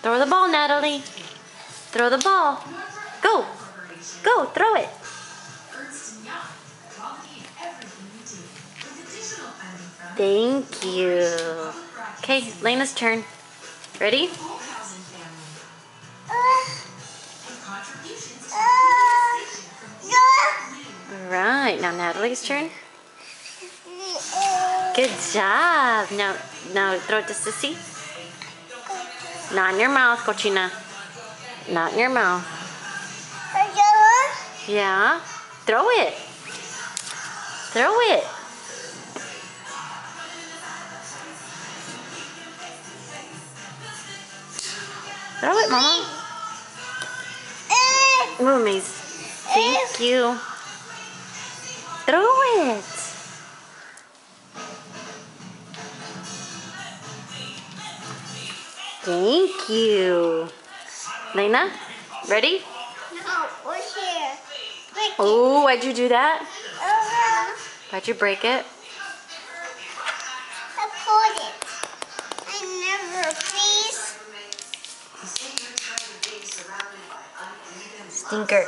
Throw the ball, Natalie. Throw the ball. Go. Go, throw it. Thank you. Okay, Lena's turn. Ready? Alright, now Natalie's turn. Good job. Now throw it to Sissy. Not in your mouth, Cochina. Not in your mouth. Yeah. Throw it. Throw it. Throw it, Mama. Roomies. Thank you. Throw it. Thank you. Lena, ready? No, we're here. Oh, why'd you do that? Why'd you break it? I pulled it. I never, please. Stinker.